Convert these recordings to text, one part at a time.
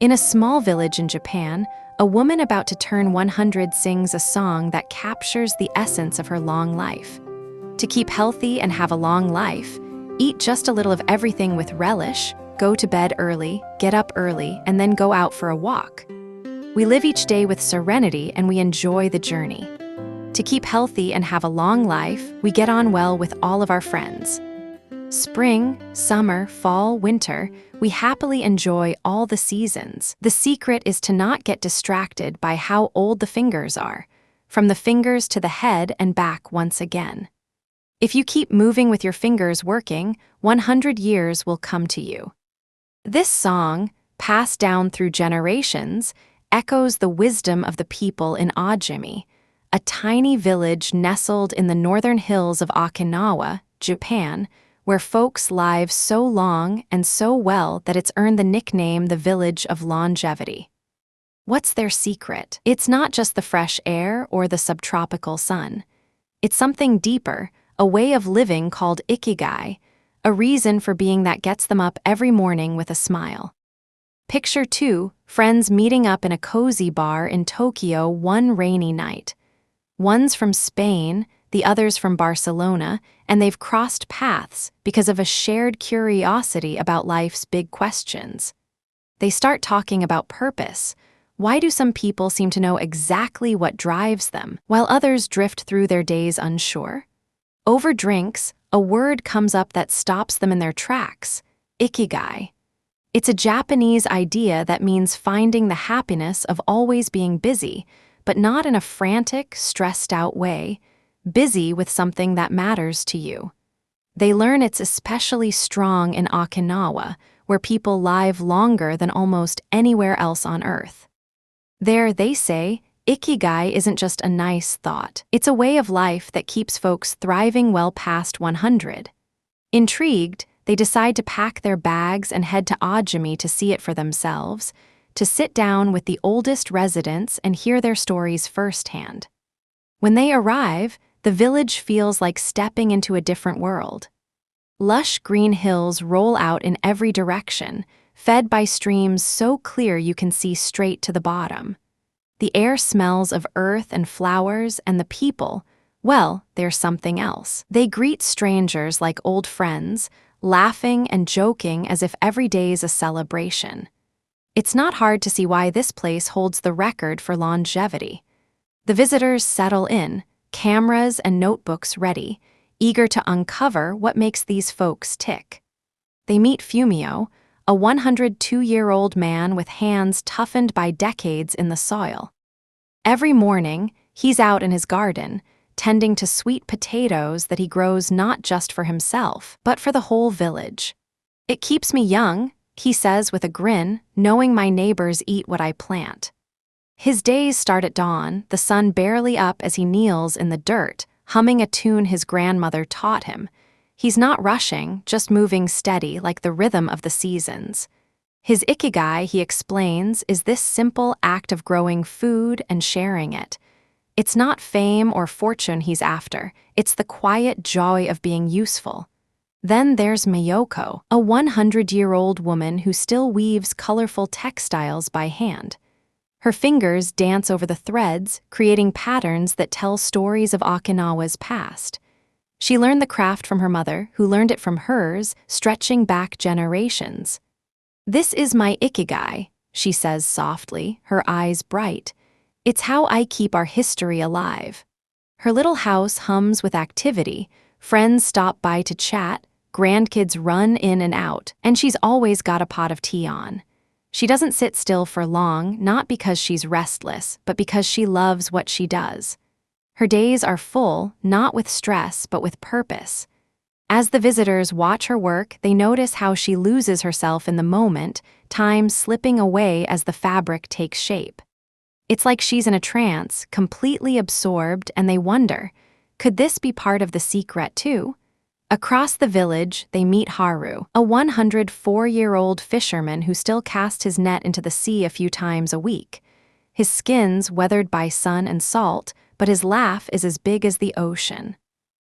In a small village in Japan, a woman about to turn 100 sings a song that captures the essence of her long life. To keep healthy and have a long life, eat just a little of everything with relish, go to bed early, get up early, and then go out for a walk. We live each day with serenity and we enjoy the journey. To keep healthy and have a long life, we get on well with all of our friends. Spring, summer, fall, winter, we happily enjoy all the seasons. The secret is to not get distracted by how old the fingers are, from the fingers to the head and back once again. If you keep moving with your fingers working, 100 years will come to you. This song, passed down through generations, echoes the wisdom of the people in Ogimi, a tiny village nestled in the northern hills of Okinawa, Japan, where folks live so long and so well that it's earned the nickname the Village of Longevity. What's their secret? It's not just the fresh air or the subtropical sun. It's something deeper, a way of living called Ikigai, a reason for being that gets them up every morning with a smile. Picture 2, friends meeting up in a cozy bar in Tokyo one rainy night. One's from Spain, the other's from Barcelona, and they've crossed paths because of a shared curiosity about life's big questions. They start talking about purpose. Why do some people seem to know exactly what drives them, while others drift through their days unsure? Over drinks, a word comes up that stops them in their tracks: Ikigai. It's a Japanese idea that means finding the happiness of always being busy, but not in a frantic, stressed-out way, busy with something that matters to you. They learn it's especially strong in Okinawa, where people live longer than almost anywhere else on Earth. There, they say, Ikigai isn't just a nice thought. It's a way of life that keeps folks thriving well past 100. Intrigued, they decide to pack their bags and head to Ogimi to see it for themselves, to sit down with the oldest residents and hear their stories firsthand. When they arrive, the village feels like stepping into a different world. Lush green hills roll out in every direction, fed by streams so clear you can see straight to the bottom. The air smells of earth and flowers, and the people, well, they're something else. They greet strangers like old friends, laughing and joking as if every day's a celebration. It's not hard to see why this place holds the record for longevity. The visitors settle in, cameras and notebooks ready, eager to uncover what makes these folks tick. They meet Fumio, a 102-year-old man with hands toughened by decades in the soil. Every morning, he's out in his garden, tending to sweet potatoes that he grows not just for himself, but for the whole village. "It keeps me young," he says with a grin, "knowing my neighbors eat what I plant." His days start at dawn, the sun barely up as he kneels in the dirt, humming a tune his grandmother taught him. He's not rushing, just moving steady like the rhythm of the seasons. His ikigai, he explains, is this simple act of growing food and sharing it. It's not fame or fortune he's after, it's the quiet joy of being useful. Then there's Miyoko, a 100-year-old woman who still weaves colorful textiles by hand. Her fingers dance over the threads, creating patterns that tell stories of Okinawa's past. She learned the craft from her mother, who learned it from hers, stretching back generations. "This is my ikigai," she says softly, her eyes bright. "It's how I keep our history alive." Her little house hums with activity, friends stop by to chat, grandkids run in and out, and she's always got a pot of tea on. She doesn't sit still for long, not because she's restless, but because she loves what she does. Her days are full, not with stress, but with purpose. As the visitors watch her work, they notice how she loses herself in the moment, time slipping away as the fabric takes shape. It's like she's in a trance, completely absorbed, and they wonder, could this be part of the secret too? Across the village, they meet Haru, a 104-year-old fisherman who still casts his net into the sea a few times a week. His skin's weathered by sun and salt, but his laugh is as big as the ocean.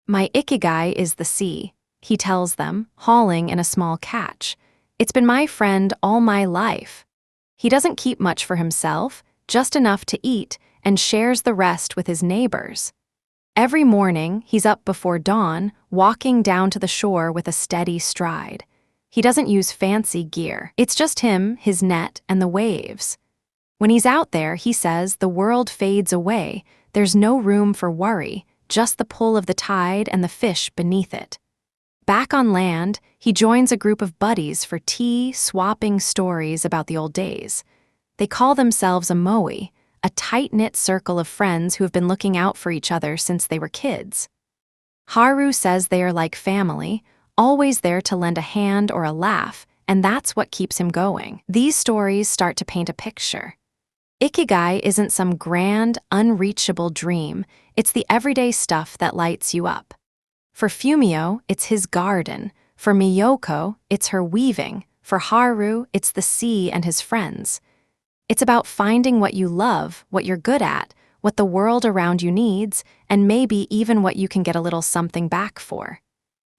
"My ikigai is the sea," he tells them, hauling in a small catch. "It's been my friend all my life." He doesn't keep much for himself, just enough to eat, and shares the rest with his neighbors. Every morning, he's up before dawn, walking down to the shore with a steady stride. He doesn't use fancy gear. It's just him, his net, and the waves. When he's out there, he says, the world fades away. There's no room for worry, just the pull of the tide and the fish beneath it. Back on land, he joins a group of buddies for tea, swapping stories about the old days. They call themselves a moai, a tight-knit circle of friends who have been looking out for each other since they were kids. Haru says they are like family, always there to lend a hand or a laugh, and that's what keeps him going. These stories start to paint a picture. Ikigai isn't some grand, unreachable dream, it's the everyday stuff that lights you up. For Fumio, it's his garden. For Miyoko, it's her weaving. For Haru, it's the sea and his friends. It's about finding what you love, what you're good at, what the world around you needs, and maybe even what you can get a little something back for.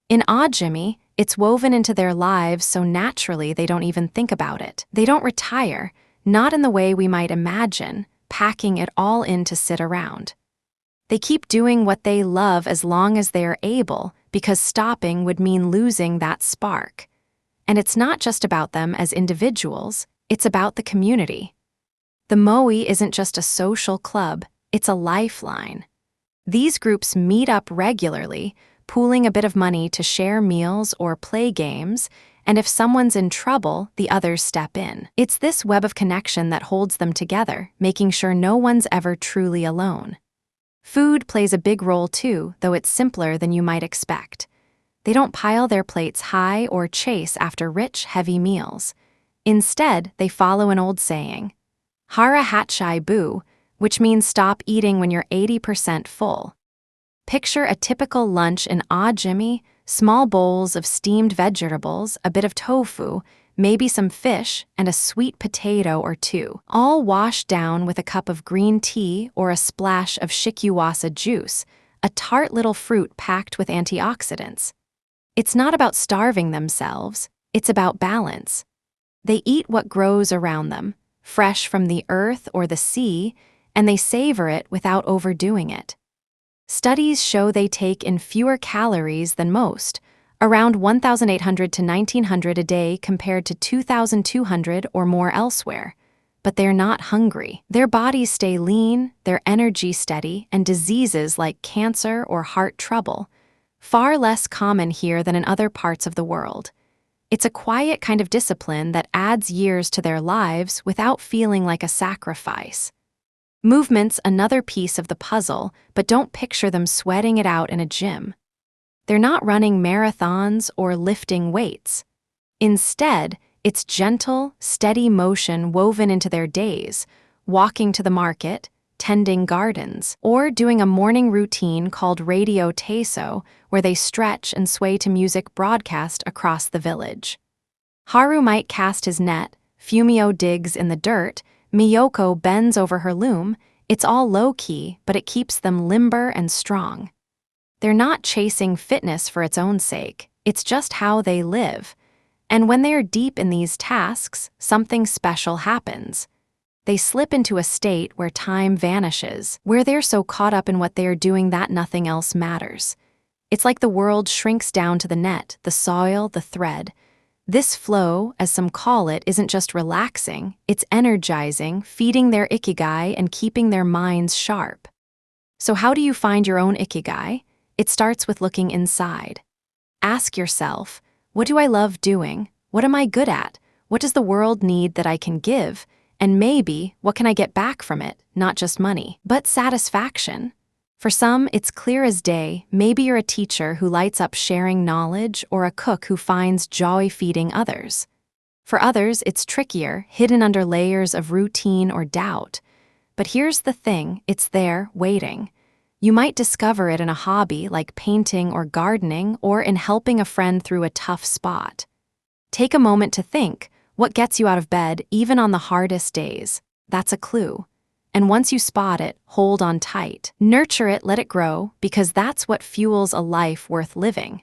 In Ogimi, it's woven into their lives so naturally they don't even think about it. They don't retire, not in the way we might imagine, packing it all in to sit around. They keep doing what they love as long as they are able, because stopping would mean losing that spark. And it's not just about them as individuals, it's about the community. The moai isn't just a social club, it's a lifeline. These groups meet up regularly, pooling a bit of money to share meals or play games, and if someone's in trouble, the others step in. It's this web of connection that holds them together, making sure no one's ever truly alone. Food plays a big role too, though it's simpler than you might expect. They don't pile their plates high or chase after rich, heavy meals. Instead, they follow an old saying, Hara hachi, which means stop eating when you're 80% full. Picture a typical lunch in Ogimi, small bowls of steamed vegetables, a bit of tofu, maybe some fish, and a sweet potato or two, all washed down with a cup of green tea or a splash of shikiwasa juice, a tart little fruit packed with antioxidants. It's not about starving themselves, it's about balance. They eat what grows around them, fresh from the earth or the sea, and they savor it without overdoing it. Studies show they take in fewer calories than most, around 1,800 to 1,900 a day compared to 2,200 or more elsewhere. But they're not hungry. Their bodies stay lean, their energy steady, and diseases like cancer or heart trouble, far less common here than in other parts of the world. It's a quiet kind of discipline that adds years to their lives without feeling like a sacrifice. Movement's another piece of the puzzle, but don't picture them sweating it out in a gym. They're not running marathons or lifting weights. Instead, it's gentle, steady motion woven into their days, walking to the market, tending gardens, or doing a morning routine called radio teso, where they stretch and sway to music broadcast across the village. Haru might cast his net, Fumio digs in the dirt, Miyoko bends over her loom. It's all low-key, but it keeps them limber and strong. They're not chasing fitness for its own sake, it's just how they live. And when they are deep in these tasks, something special happens. They slip into a state where time vanishes, where they're so caught up in what they are doing that nothing else matters. It's like the world shrinks down to the net, the soil, the thread. This flow, as some call it, isn't just relaxing, it's energizing, feeding their ikigai and keeping their minds sharp. So how do you find your own ikigai? It starts with looking inside. Ask yourself, what do I love doing? What am I good at? What does the world need that I can give? And maybe, what can I get back from it? Not just money, but satisfaction. For some, it's clear as day. Maybe you're a teacher who lights up sharing knowledge or a cook who finds joy feeding others. For others, it's trickier, hidden under layers of routine or doubt. But here's the thing, it's there, waiting. You might discover it in a hobby like painting or gardening, or in helping a friend through a tough spot. Take a moment to think, what gets you out of bed even on the hardest days? That's a clue. And once you spot it, hold on tight. Nurture it, let it grow, because that's what fuels a life worth living.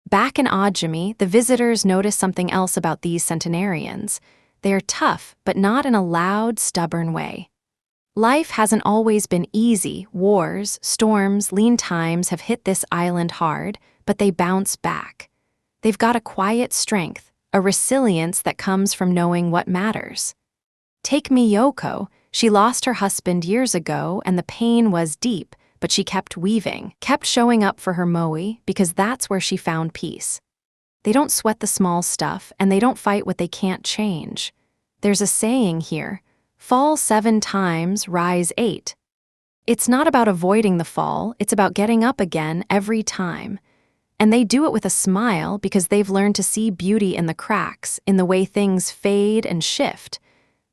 Back in Ogimi, the visitors noticed something else about these centenarians. They are tough, but not in a loud, stubborn way. Life hasn't always been easy. Wars, storms, lean times have hit this island hard, but they bounce back. They've got a quiet strength, a resilience that comes from knowing what matters. Take Miyoko. She lost her husband years ago, and the pain was deep, but she kept weaving, kept showing up for her moai, because that's where she found peace. They don't sweat the small stuff, and they don't fight what they can't change. There's a saying here, fall 7 times, rise 8. It's not about avoiding the fall, it's about getting up again every time. And they do it with a smile because they've learned to see beauty in the cracks, in the way things fade and shift.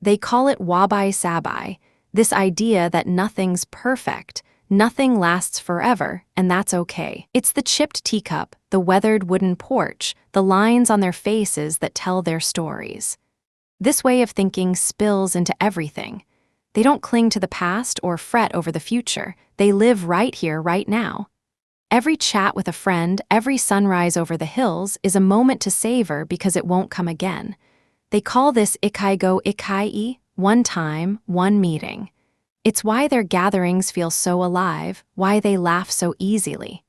They call it wabi-sabi, this idea that nothing's perfect, nothing lasts forever, and that's okay. It's the chipped teacup, the weathered wooden porch, the lines on their faces that tell their stories. This way of thinking spills into everything. They don't cling to the past or fret over the future. They live right here, right now. Every chat with a friend, every sunrise over the hills is a moment to savor because it won't come again. They call this ichi-go, ichi-e, one time, one meeting. It's why their gatherings feel so alive, why they laugh so easily.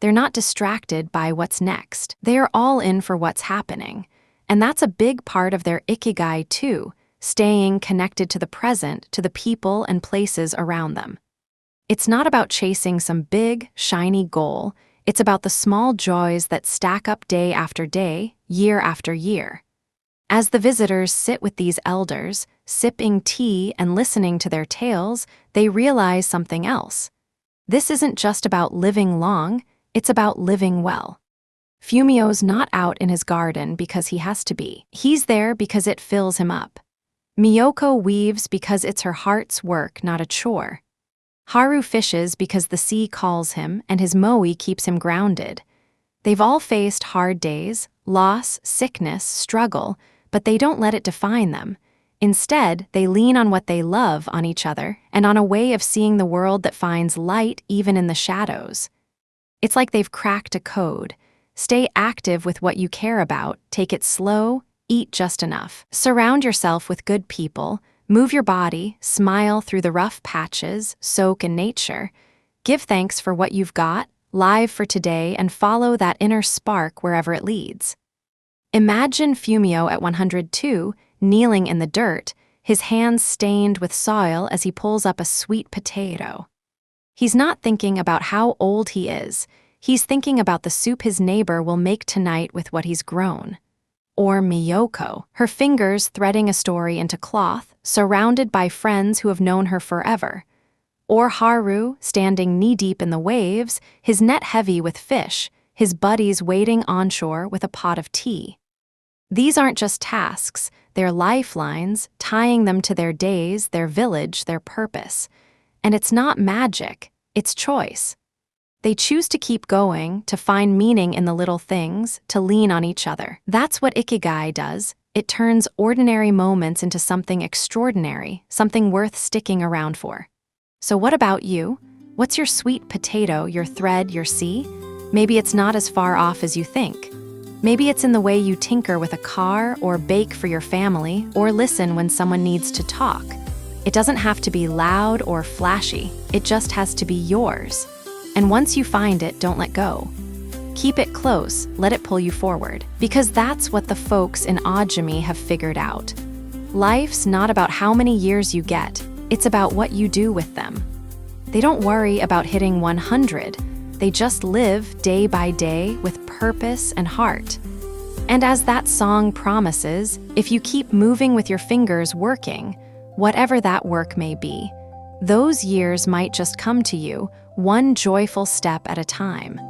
They're not distracted by what's next. They are all in for what's happening. And that's a big part of their Ikigai too, staying connected to the present, to the people and places around them. It's not about chasing some big, shiny goal. It's about the small joys that stack up day after day, year after year. As the visitors sit with these elders, sipping tea and listening to their tales, they realize something else. This isn't just about living long, it's about living well. Fumio's not out in his garden because he has to be. He's there because it fills him up. Miyoko weaves because it's her heart's work, not a chore. Haru fishes because the sea calls him and his moai keeps him grounded. They've all faced hard days, loss, sickness, struggle, but they don't let it define them. Instead, they lean on what they love, on each other, and on a way of seeing the world that finds light even in the shadows. It's like they've cracked a code. Stay active with what you care about, take it slow, eat just enough. Surround yourself with good people, move your body, smile through the rough patches, soak in nature. Give thanks for what you've got, live for today, and follow that inner spark wherever it leads. Imagine Fumio at 102, kneeling in the dirt, his hands stained with soil as he pulls up a sweet potato. He's not thinking about how old he is. He's thinking about the soup his neighbor will make tonight with what he's grown. Or Miyoko, her fingers threading a story into cloth, surrounded by friends who have known her forever. Or Haru, standing knee-deep in the waves, his net heavy with fish, his buddies waiting onshore with a pot of tea. These aren't just tasks, they're lifelines, tying them to their days, their village, their purpose. And it's not magic, it's choice. They choose to keep going, to find meaning in the little things, to lean on each other. That's what Ikigai does. It turns ordinary moments into something extraordinary, something worth sticking around for. So what about you? What's your sweet potato, your thread, your sea? Maybe it's not as far off as you think. Maybe it's in the way you tinker with a car, or bake for your family, or listen when someone needs to talk. It doesn't have to be loud or flashy. It just has to be yours. And once you find it, don't let go. Keep it close, let it pull you forward. Because that's what the folks in Ogimi have figured out. Life's not about how many years you get, it's about what you do with them. They don't worry about hitting 100, they just live day by day with purpose and heart. And as that song promises, if you keep moving with your fingers working, whatever that work may be, those years might just come to you, one joyful step at a time.